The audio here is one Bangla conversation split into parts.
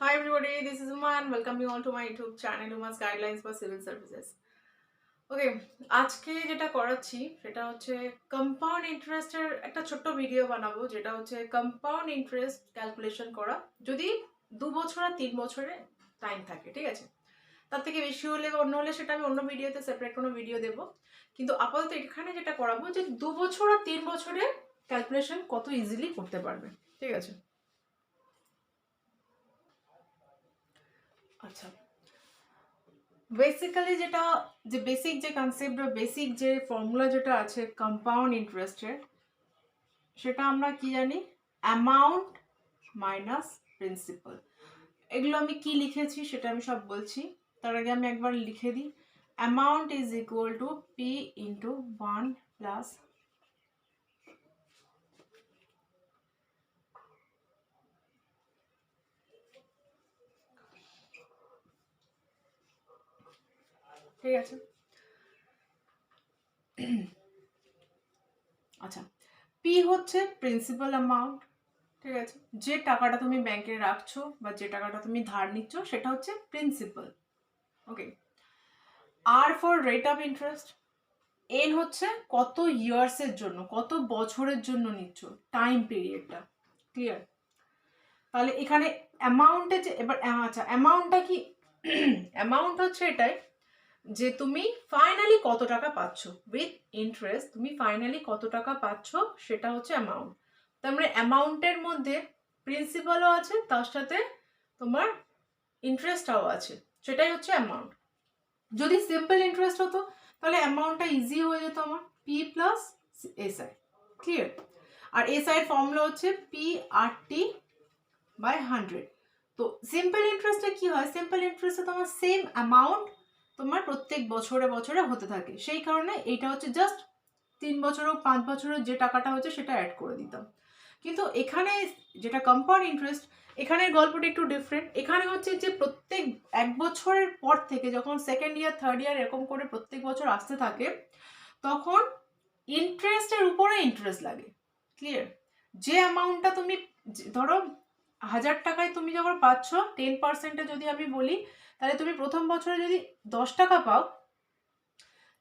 Hi everybody, this is Uma and welcome you all to my YouTube channel Uma's Guidelines for Civil Services. ওকে, আজকে যেটা করাচ্ছি সেটা হচ্ছে কম্পাউন্ড ইন্টারেস্টের একটা ছোট্ট ভিডিও বানাবো, যেটা হচ্ছে কম্পাউন্ড ইন্টারেস্ট ক্যালকুলেশন করা যদি 2 বছর আর 3 বছরে টাইম থাকে, ঠিক আছে। তার থেকে বেশি হলে বা অন্য হলে সেটা আমি অন্য ভিডিওতে সেপারেট কোনো ভিডিও দেবো, কিন্তু আপাতত এখানে যেটা করাবো যে 2 বছর আর 3 বছরে ক্যালকুলেশন কত ইজিলি করতে পারবে, ঠিক আছে। আচ্ছা, বেসিক্যালি যেটা যে বেসিক যে কনসেপ্ট বা বেসিক যে ফর্মুলা যেটা আছে কম্পাউন্ড ইন্টারেস্টের, সেটা আমরা কি জানি, অ্যামাউন্ট মাইনাস প্রিন্সিপাল। এগুলো আমি কি লিখেছি সেটা আমি সব বলছি, তার আগে আমি একবার লিখে দিই। Amount is equal to P into 1 plus ঠিক আছে। আচ্ছা, পি হচ্ছে প্রিন্সিপাল অ্যামাউন্ট, ঠিক আছে। যে টাকাটা তুমি ব্যাংকে রাখছো বা যে টাকাটা তুমি ধার নিচ্ছ সেটা হচ্ছে প্রিন্সিপাল। ওকে, আর for rate of interest, N হচ্ছে কত ইয়ার্সের জন্য, কত বছরের জন্য নিচ্ছ, টাইম পিরিয়ডটা, ক্লিয়ার। তাহলে এখানে অ্যামাউন্টে যে এবার আচ্ছা অ্যামাউন্টটা কি, অ্যামাউন্ট হচ্ছে এটাই যে তুমি ফাইনালি কত টাকা পাচ্ছ উইথ ইন্টারেস্ট, তুমি ফাইনালি কত টাকা পাচ্ছ সেটা হচ্ছে অ্যামাউন্ট। তার মানে অ্যামাউন্টের মধ্যে প্রিন্সিপালও আছে, তার সাথে তোমার ইন্টারেস্টটাও আছে, সেটাই হচ্ছে অ্যামাউন্ট। যদি সিম্পল ইন্টারেস্ট হতো তাহলে অ্যামাউন্টটা ইজি হয়ে যেত আমার, পি প্লাস এসআই, ক্লিয়ার। আর এসআই এর ফর্মুলা হচ্ছে পি আর টি বাই 100। তো সিম্পল ইন্টারেস্টে কি হয়, সিম্পল ইন্টারেস্টে তোমার সেম অ্যামাউন্ট তোমার প্রত্যেক বছরে বছরে হতে থাকে, সেই কারণে এইটা হচ্ছে জাস্ট 3 বছর হোক 5 বছরের যে টাকাটা হচ্ছে সেটা অ্যাড করে দিতাম। কিন্তু এখানে যেটা কম্পাউন্ড ইন্টারেস্ট, এখানের গল্পটা একটু ডিফারেন্ট। এখানে হচ্ছে যে প্রত্যেক 1 বছরের পর থেকে যখন সেকেন্ড ইয়ার থার্ড ইয়ার এরকম করে প্রত্যেক বছর আসতে থাকে, তখন ইন্টারেস্টের উপরে ইন্টারেস্ট লাগে, ক্লিয়ার। যে অ্যামাউন্টটা তুমি ধরো 1000 টাকায় তুমি যখন পাচ্ছ, 10%-এ যদি আমি বলি, তাহলে তুমি প্রথম বছরে যদি 10 টাকা পাও,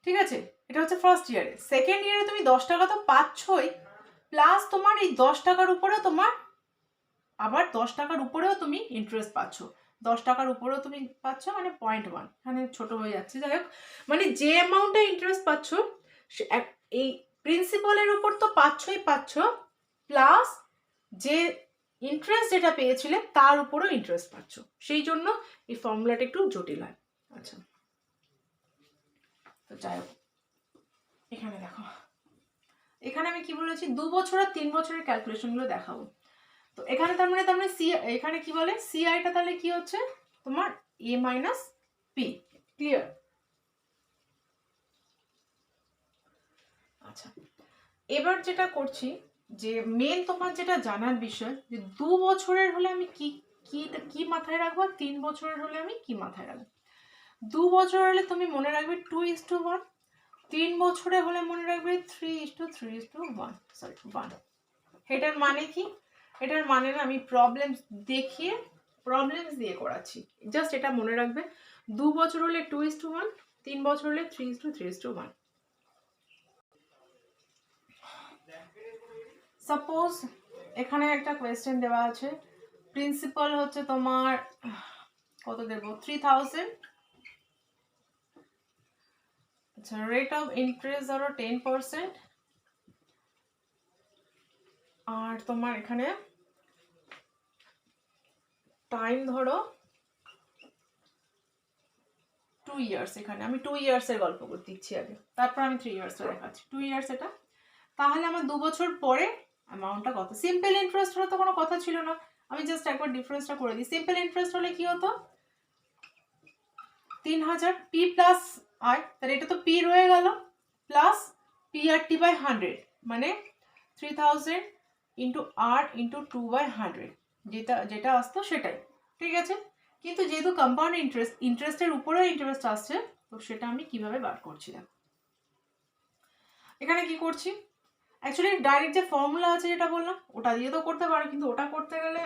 ঠিক আছে, এটা হচ্ছে ফার্স্ট ইয়ারে। সেকেন্ড ইয়ারে তুমি 10 টাকা তো পাচ্ছই, প্লাস তোমার এই 10 টাকার উপরেও তোমার আবার 10 টাকার উপরেও তুমি ইন্টারেস্ট পাচ্ছ, 10 টাকার উপরেও তুমি পাচ্ছ, মানে 0.1, এখানে ছোট হয়ে যাচ্ছে, যাই হোক। মানে যে অ্যামাউন্টে ইন্টারেস্ট পাচ্ছ এই প্রিন্সিপালের উপর তো পাচ্ছই পাচ্ছ, প্লাস যে ইন্টারেস্ট যেটা পেয়েছিলে তার উপরেও ইন্টারেস্ট পাচ্ছ, সেই জন্য এই ফর্মুলাটা একটু জটিল হয়। আচ্ছা, তো যাই হোক, এখানে দেখো, এখানে আমি কি বলেছি, 2 বছর আর 3 বছরের ক্যালকুলেশনগুলো দেখাবো। তো এখানে তার মানে সি, এখানে কি বলে সিআইটা, তাহলে কি হচ্ছে তোমার এ মাইনাস পি, ক্লিয়ার। আচ্ছা, এবার যেটা করছি, যে মেন তোমার যেটা জানার বিষয়, যে 2 বছরের হলে আমি কি কি কি মাথায় রাখবো, 3 বছরের হলে আমি কি মাথায় রাখবো। 2 বছর হলে তুমি মনে রাখবে 2:1, 3 বছরে হলে মনে রাখবে 3:3:1, সরি 1। এটার মানে কি, এটার মানে না, আমি প্রবলেমস দেখিয়ে প্রবলেমস দিয়ে করাচ্ছি, জাস্ট এটা মনে রাখবে। 2 বছর হলে 2:1, 3 বছর হলে 3:3:1। সাপোজ এখানে একটা কোয়েশ্চেন দেওয়া আছে, প্রিন্সিপাল হচ্ছে তোমার কত দেবো, 3000। আচ্ছা, রেট অফ ইন্টারেস্ট ধরো 10%, আর তোমার এখানে টাইম ধরো 2 ইয়ার্স। এখানে আমি 2 ইয়ার্সের গল্প করতে দিচ্ছি আগে, তারপর আমি 3 ইয়ার্সটা দেখাচ্ছি। 2 ইয়ার্স এটা, তাহলে আমার 2 বছর পরে অ্যামাউন্টটা কত। সিম্পল ইন্টারেস্ট হলে তো কোনো কথা ছিল না, আমি জাস্ট একবার ডিফারেন্সটা করে দিই। সিম্পল ইন্টারেস্ট হলে কি হতো, 3000 পি প্লাস আর, তাহলে এটা তো পি রয়ে গেল, plus P R T by 100, মানে 3000 ইন্টু আর ইন্টু 2/100, যেটা যেটা আসতো সেটাই, ঠিক আছে। কিন্তু যেহেতু কম্পাউন্ড ইন্টারেস্টের উপরেও ইন্টারেস্ট আসছে, তো সেটা আমি কিভাবে বার করছি না, এখানে কি করছি, অ্যাকচুয়ালি ডাইরেক্ট যে ফর্মুলা আছে যেটা বললাম ওটা দিয়ে তো করতে পারো, কিন্তু ওটা করতে গেলে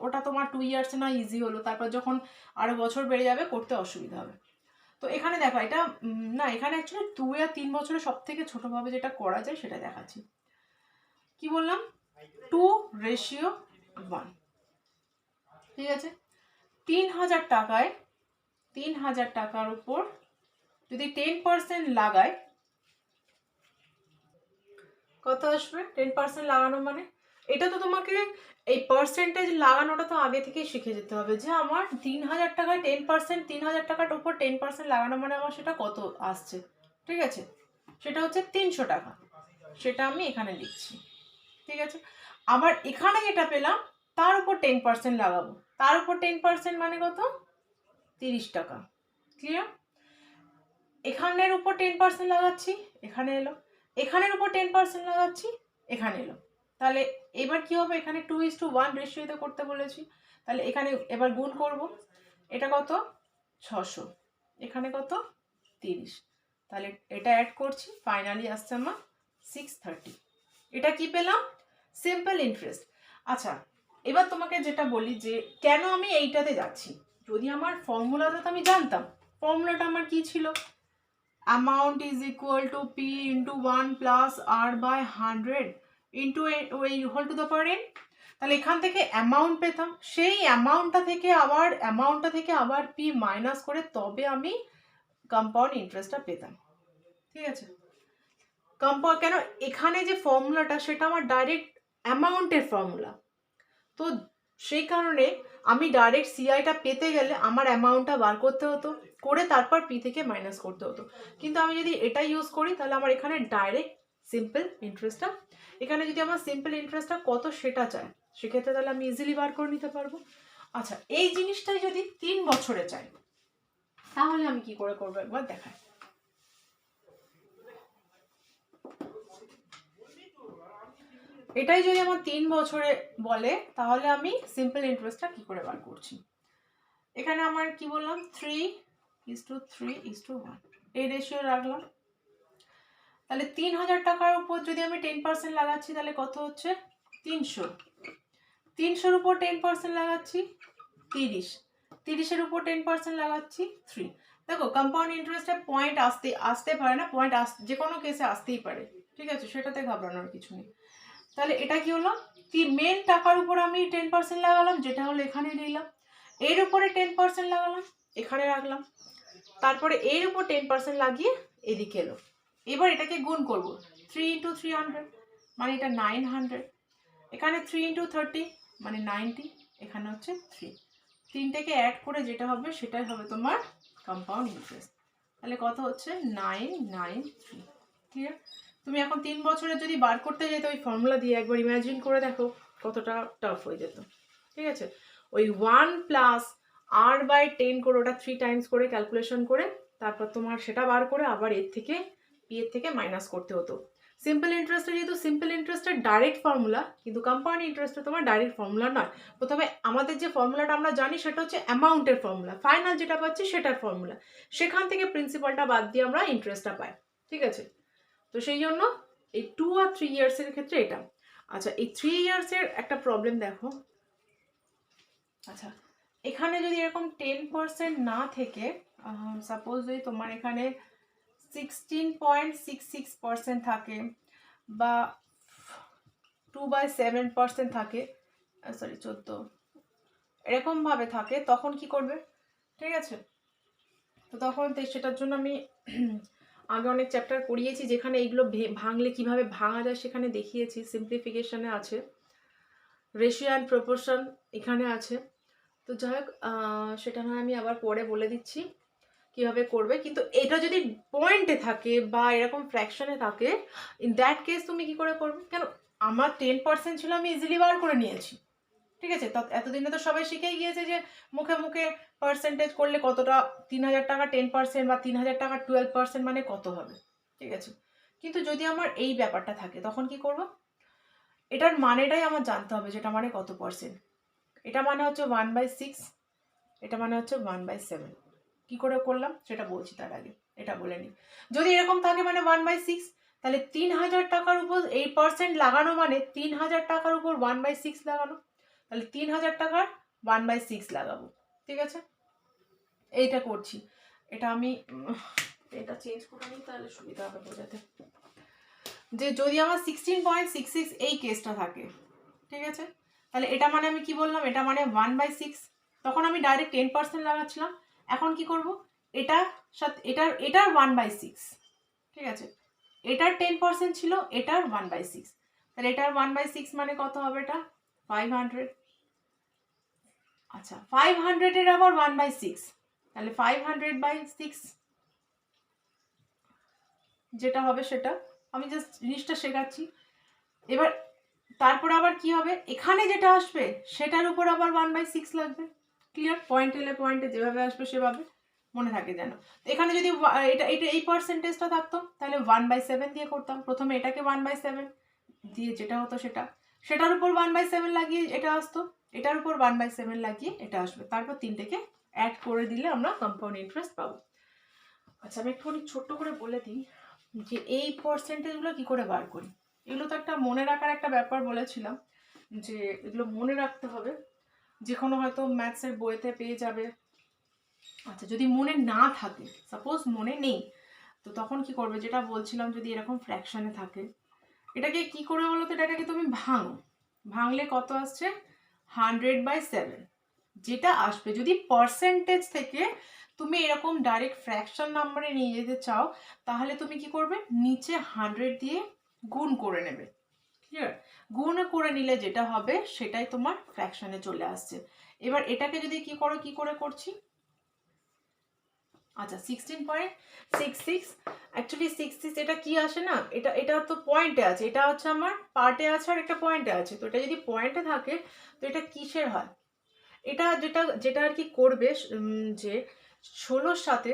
ওটা তোমার 2 ইয়ার্সে না ইজি হলো, তারপর যখন আরও বছর বেড়ে যাবে করতে অসুবিধা হবে। তো এখানে দেখো এটা না, এখানে অ্যাকচুয়ালি 2 আর 3 বছরে সব থেকে ছোটোভাবে যেটা করা যায় সেটা দেখাচ্ছি। কি বললাম? 2:1, ঠিক আছে। 3,000 টাকায় 3,000 টাকার উপর যদি 10% লাগায়, কত আসবে? 10% লাগানো মানে এটা তো তোমাকে এই পার্সেন্টেজ লাগানোটা তো আগে থেকেই শিখে যেতে হবে যে আমার 3,000 টাকায় 10%, 3,000 টাকার উপর 10% লাগানো মানে আমার সেটা কত আসছে, ঠিক আছে। সেটা হচ্ছে 300 টাকা, সেটা আমি এখানে লিখছি, ঠিক আছে। আবার এখানে যেটা পেলাম তার উপর 10% লাগাবো, তার উপর 10% মানে কত? 30 টাকা, ক্লিয়ার? এখানের উপর 10% লাগাচ্ছি, এখানে এলো। এখানের উপর 10% লাগাচ্ছি, এখানে এলো। তাহলে এবার কি হবে? এখানে 2:1 রেশিওতে করতে বলেছি, তাহলে এখানে এবার গুণ করব। এটা কত? 600, এখানে কত? 30। তাহলে এটা অ্যাড করছি, ফাইনালি আসছে আমার 630। এটা কি পেলাম? Simple interest. আচ্ছা, এবার তোমাকে যেটা বলি যে কেন আমি এইটাতে যাচ্ছি। যদি আমার ফর্মুলাটা তো আমি জানতাম, ফর্মুলাটা আমার কি ছিল? amount is equal to p into 1 plus r by 100 into a whole to the power n। তাহলে এখান থেকে অ্যামাউন্ট পেতাম, সেই অ্যামাউন্টটা থেকে আবার p মাইনাস করে তবে আমি কম্পাউন্ড ইন্টারেস্টটা পেতাম, ঠিক আছে। কম্পাউন্ড কেন? এখানে যে ফর্মুলাটা সেটা আমার ডাইরেক্ট অ্যামাউন্টের ফর্মুলা, তো সেই কারণে আমি ডাইরেক্ট সিআইটা পেতে গেলে আমার অ্যামাউন্টটা বার করতে হতো, করে তারপর পি থেকে মাইনাস করতে হতো। কিন্তু আমি যদি এটা ইউজ করি তাহলে আমার এখানে ডাইরেক্ট সিম্পল ইন্টারেস্টটা, এখানে যদি আমার সিম্পল ইন্টারেস্টটা কত সেটা চাই, সেক্ষেত্রে তাহলে আমি ইজিলি বার করে নিতে পারবো। আচ্ছা, এই জিনিসটাই যদি 3 বছরে চাই তাহলে আমি কি করে করবো একবার দেখাই। এটাই যদি আমার 3 বছরে বলে তাহলে আমি সিম্পল ইন্টারেস্টটা কি করে বার করছি। এখানে আমার কি বললাম? 3:3:1 এই রেশিও রাখলাম। তাহলে 3,000 টাকার উপর যদি আমি 10% লাগাচ্ছি তাহলে কত হচ্ছে? 300। 300-র উপর 10% লাগাচ্ছি 30। 30-এর উপর 10% লাগাচ্ছি 3। দেখো কম্পাউন্ড ইন্টারেস্টের পয়েন্ট আসতে পারে না, পয়েন্ট যে কোনো কেসে আসতেই পারে, ঠিক আছে, সেটাতে ঘাবড়ানোর কিছু নেই। তাহলে এটা কি হলো? মেন টাকার উপর আমি 10% লাগালাম, যেটা হলো এখানে নিলাম। এর উপরে 10% লাগালাম, এখানে রাখলাম। তারপরে এর উপর 10% লাগিয়ে এদিকে এলো। এবার এটাকে গুণ করব। 3 into 300 মানে এটা 900। এখানে 3 into 30 মানে 90। এখানে হচ্ছে 3। তিনটেকে অ্যাড করে যেটা হবে সেটাই হবে তোমার কম্পাউন্ড ইন্টারেস্ট। তাহলে কত হচ্ছে? 993। ক্লিয়ার? তুমি এখন 3 বছরে যদি বার করতে যেতে ওই ফর্মুলা দিয়ে একবার ইমাজিন করে দেখো কতটা টাফ হয়ে যেত, ঠিক আছে। ওই 1 প্লাস r বাই 10 করে ওটা 3 টাইমস করে ক্যালকুলেশন করে তারপর তোমার সেটা বার করে আবার এর থেকে মাইনাস করতে হতো। সিম্পল ইন্টারেস্টে যেহেতু সিম্পল ইন্টারেস্টের ডাইরেক্ট ফর্মুলা, কিন্তু কম্পাউন্ড ইন্টারেস্টে তোমার ডাইরেক্ট ফর্মুলা নয়। প্রথমে আমাদের যে ফর্মুলাটা আমরা জানি সেটা হচ্ছে অ্যামাউন্টের ফর্মুলা, ফাইনাল যেটা পাচ্ছি সেটার ফর্মুলা, সেখান থেকে প্রিন্সিপালটা বাদ দিয়ে আমরা ইন্টারেস্টটা পাই, ঠিক আছে। তো সেই জন্য এই 2 আর 3 ইয়ার্সের ক্ষেত্রে এটা। আচ্ছা, এই 3 ইয়ার্সের একটা প্রবলেম দেখো। আচ্ছা, এখানে যদি এরকম 10% না থেকে সাপোজ যদি তোমার এখানে 16.66% থাকে বা 2/7% থাকে, সরি 14, এরকমভাবে থাকে, তখন কি করবে? ঠিক আছে, তো তখন সেটার জন্য আমি আগে অনেক চ্যাপ্টার পড়িয়েছি যেখানে এইগুলো ভাঙলে কিভাবে ভাঙা যায় সেখানে দেখিয়েছি। সিম্পলিফিকেশনে আছে, রেশিও অ্যান্ড প্রপোর্শন এখানে আছে। তো যাই হোক, সেটা নয় আমি আবার পরে বলে দিচ্ছি কিভাবে করবে। কিন্তু এটা যদি পয়েন্টে থাকে বা এরকম ফ্র্যাকশনে থাকে, ইন দ্যাট কেস তুমি কি করে করবে? কেন, আমার 10% ছিল, আমি ইজিলি বার করে নিয়েছি, ঠিক আছে। এতদিনে তো সবাই শিখেই গিয়েছে যে মুখে মুখে পার্সেন্টেজ করলে কতটা, 3,000 টাকা 10% বা 3,000 টাকা 12% মানে কত হবে, ঠিক আছে। কিন্তু যদি আমার এই ব্যাপারটা থাকে তখন কি করব? এটার মানেটাই আমার জানতে হবে, যেটা মানে কত পার্সেন্ট। এটা মানে হচ্ছে 1/6, এটা মানে হচ্ছে 1/7। কি করে করলাম সেটা বলছি, তার আগে এটা বলে নিই। যদি এরকম থাকে মানে 1/6, তাহলে 3,000 টাকার উপর 8% লাগানো মানে 3,000 টাকার উপর 1/6 লাগানো। তাহলে 3000 টাকার 1/6 লাগাবো, ঠিক আছে? এইটা করছি। এটা আমি এটা চেঞ্জ করে নিই, তাহলে সুবিধা হবে বোঝাতে। যে যদি আমার 16.66 এই কেসটা থাকে, ঠিক আছে, তাহলে এটা মানে আমি কি বললাম, এটা মানে 1/6। তখন আমি ডাইরেক্ট 10% লাগাচ্ছিলাম। এখন কি করব, এটার সাথে এটার 1/6, ঠিক আছে, এটার 10% ছিল, এটার 1/6, তাহলে এটার 1/6 মানে কত হবে, এটা 500। আচ্ছা, 500 এর আবার 1/6, তাহলে 500/6 যেটা হবে সেটা। আমি জাস্ট জিনিসটা শেখাচ্ছি। এবার তারপর আবার কি হবে, এখানে যেটা আসবে সেটার উপর আবার 1/6 লাগবে। ক্লিয়ার? পয়েন্ট এলে পয়েন্টে যেভাবে আসবে সেভাবে মনে থাকে যেন। এখানে যদি এটা এটা এই পার্সেন্টেজটা থাকতো, তাহলে 1/7 দিয়ে করতাম। প্রথমে এটাকে 1/7 দিয়ে যেটা হতো সেটার উপর 1/7 লাগিয়ে এটা আসতো, এটার উপর 1/7 লাগিয়ে এটা আসবে। তারপর তিনটেকে অ্যাড করে দিলে আমরা কম্পাউন্ড ইন্টারেস্ট পাবো। আচ্ছা, আমি একটুখানি ছোট্ট করে বলে দিই যে এই পার্সেন্টেজগুলো কি করে বার করি। এগুলো তো একটা মনে রাখার একটা ব্যাপার বলেছিলাম, যে এগুলো মনে রাখতে হবে। যে কোনো হয়তো ম্যাথসের বইতে পেয়ে যাবে। আচ্ছা, যদি মনে না থাকে, সাপোজ মনে নেই, তো তখন কি করবে, যেটা বলছিলাম, যদি এরকম ফ্র্যাকশনে থাকে, এটাকে কি করে বলো তো, এটাকে তুমি ভাঙো। ভাঙলে কত আসছে, 100/7 যেটা আসবে। যদি পার্সেন্টেজ থেকে তুমি এরকম ডাইরেক্ট ফ্র্যাকশন নাম্বারে নিয়ে যেতে চাও, তাহলে তুমি কি করবে, নিচে 100 দিয়ে গুণ করে নেবে। ক্লিয়ার? গুণ করে নিলে যেটা হবে সেটাই তোমার ফ্র্যাকশনে চলে আসছে। এবার এটাকে যদি কি করে করছি, আচ্ছা 16.66, অ্যাকচুয়ালি 66 এটা কি আসে না, এটা তো পয়েন্টে আছে, এটা হচ্ছে আমার পার্টে আছে আর একটা পয়েন্টে আছে। তো এটা যদি পয়েন্টে থাকে, তো এটা কিসের হয়, এটা যেটা আর কি করবে, যে 16-র সাথে,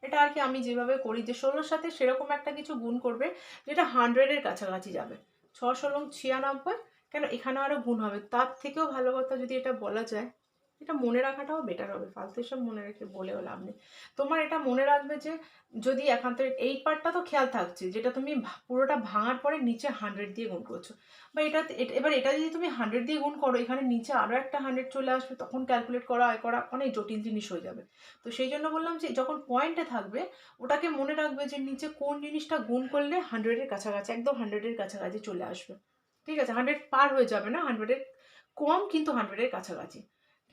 এটা আর কি আমি যেভাবে করি, যে 16-র সাথে সেরকম একটা কিছু গুণ করবে যেটা 100-এর কাছাকাছি যাবে। 6-16-96, কেন এখানে আরও গুণ হবে। তার থেকেও ভালো কথা যদি এটা বলা যায়, এটা মনে রাখাটাও বেটার হবে, ফালতু এসব মনে রেখে বলেও লাভ নেই। তোমার এটা মনে রাখবে যে যদি একান্তরিক এই পার্টটা তো খেয়াল থাকছে, যেটা তুমি পুরোটা ভাঙার পরে নিচে 100 দিয়ে গুণ করছো, বা এবার এটা যদি তুমি 100 দিয়ে গুণ করো, এখানে নিচে আরও একটা 100 চলে আসবে, তখন ক্যালকুলেট করা অনেক জটিল জিনিস হয়ে যাবে। তো সেই জন্য বললাম যে যখন পয়েন্টে থাকবে, ওটাকে মনে রাখবে যে নিচে কোন জিনিসটা গুণ করলে 100-এর কাছাকাছি, একদম 100-এর কাছাকাছি চলে আসবে। ঠিক আছে? 100 পার হয়ে যাবে না, 100-এর কম কিন্তু 100-এর কাছাকাছি।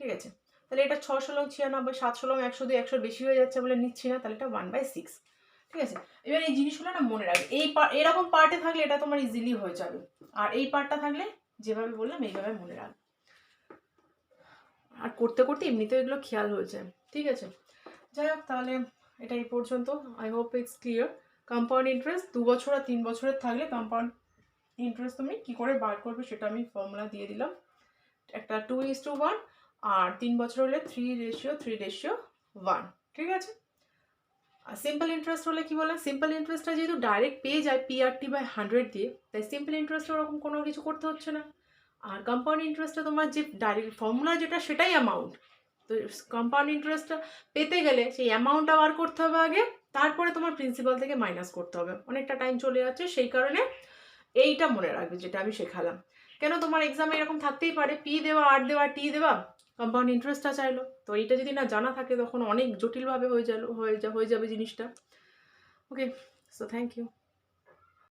ঠিক আছে? তাহলে এটা 6-16-96, 7-16-102, 100 বেশি হয়ে যাচ্ছে বলে নিচ্ছি না, তাহলে এটা 1/6। ঠিক আছে? এবার এই জিনিসগুলো না মনে রাখবে। এরকম পার্টে থাকলে এটা তোমার ইজিলি হয়ে যাবে, আর এই পার্টটা থাকলে যেভাবে বললাম এইভাবে মনে রাখবে। আর করতে করতে এমনিতেও এগুলো খেয়াল হয়ে যায়। ঠিক আছে? যাই হোক, তাহলে এটা এই পর্যন্ত। I hope it's clear. Compound interest 2 বছর আর 3 বছরের থাকলে কম্পাউন্ড ইন্টারেস্ট তুমি কী করে বার করবে সেটা আমি ফর্মুলা দিয়ে দিলাম। একটা 2:1, আর 3 বছর হলে 3:3:1। ঠিক আছে? আর সিম্পল ইন্টারেস্ট হলে কি বলে, সিম্পল ইন্টারেস্টটা যেহেতু ডাইরেক্ট পেয়ে যায় PRT/100 দিয়ে, তাই সিম্পল ইন্টারেস্ট ওরকম কোনো কিছু করতে হচ্ছে না। আর কম্পাউন্ড ইন্টারেস্টটা তোমার যে ডাইরেক্ট ফর্মুলা যেটা, সেটাই অ্যামাউন্ট। তো কম্পাউন্ড ইন্টারেস্টটা পেতে গেলে সেই অ্যামাউন্টটা বার করতে হবে আগে, তারপরে তোমার প্রিন্সিপাল থেকে মাইনাস করতে হবে। অনেকটা টাইম চলে যাচ্ছে, সেই কারণে এইটা মনে রাখবে যেটা আমি শেখালাম। কেন, তোমার এক্সামে এরকম থাকতেই পারে, পি দেওয়া, আর দেওয়া, টি দেওয়া, কম্পাউন্ড ইন্টারেস্টটা চাইলো। তো এইটা যদি না জানা থাকে, তখন অনেক জটিলভাবে হয়ে যাবে জিনিসটা। ওকে, সো থ্যাংক ইউ।